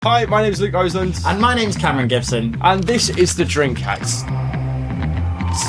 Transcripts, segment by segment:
Hi, my name is Luke Oseland. And my name's Cameron Gibson. And this is the Drink Act.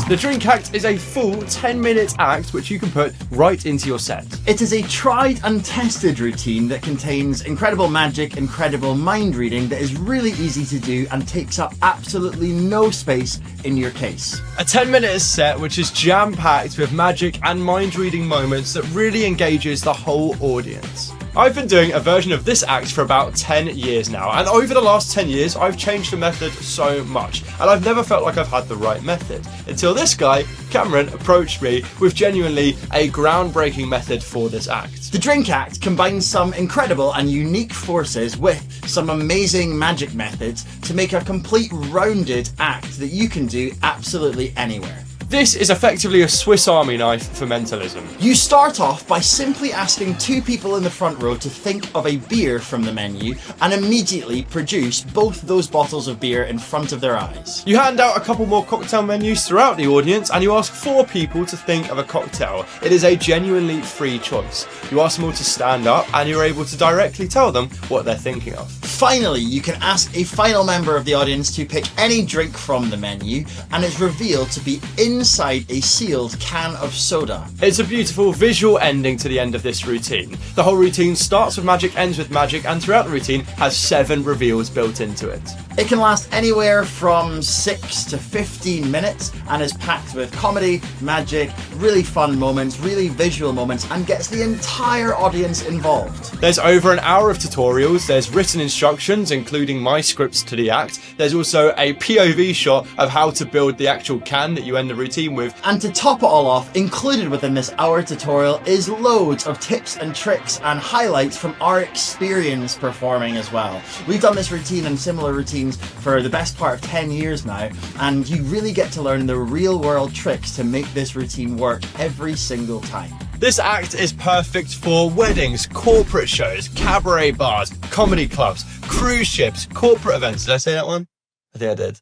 The Drink Act is a full 10-minute act which you can put right into your set. It is a tried and tested routine that contains incredible magic, incredible mind reading that is really easy to do and takes up absolutely no space in your case. A 10-minute set which is jam-packed with magic and mind reading moments that really engages the whole audience. I've been doing a version of this act for about 10 years now, and over the last 10 years I've changed the method so much, and I've never felt like I've had the right method, until this guy, Cameron, approached me with genuinely a groundbreaking method for this act. The Drink Act combines some incredible and unique forces with some amazing magic methods to make a complete rounded act that you can do absolutely anywhere. This is effectively a Swiss Army knife for mentalism. You start off by simply asking two people in the front row to think of a beer from the menu and immediately produce both those bottles of beer in front of their eyes. You hand out a couple more cocktail menus throughout the audience and you ask four people to think of a cocktail. It is a genuinely free choice. You ask them all to stand up and you're able to directly tell them what they're thinking of. Finally, you can ask a final member of the audience to pick any drink from the menu and it's revealed to be inside a sealed can of soda. It's a beautiful visual ending to the end of this routine. The whole routine starts with magic, ends with magic, and throughout the routine has 7 reveals built into it. It can last anywhere from 6 to 15 minutes and is packed with comedy, magic, really fun moments, really visual moments, and gets the entire audience involved. There's over an hour of tutorials, there's written instructions including my scripts to the act, there's also a POV shot of how to build the actual can that you end the routine with. And to top it all off, included within this hour tutorial is loads of tips and tricks and highlights from our experience performing as well. We've done this routine and similar routines for the best part of 10 years now, and you really get to learn the real world tricks to make this routine work every single time. This act is perfect for weddings, corporate shows, cabaret bars, comedy clubs, cruise ships, corporate events. Did I say that one? I think I did.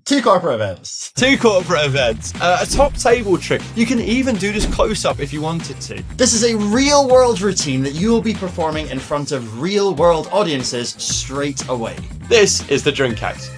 2 corporate events. 2 corporate events. A top table trick. You can even do this close up if you wanted to. This is a real world routine that you will be performing in front of real world audiences straight away. This is the Drink Act.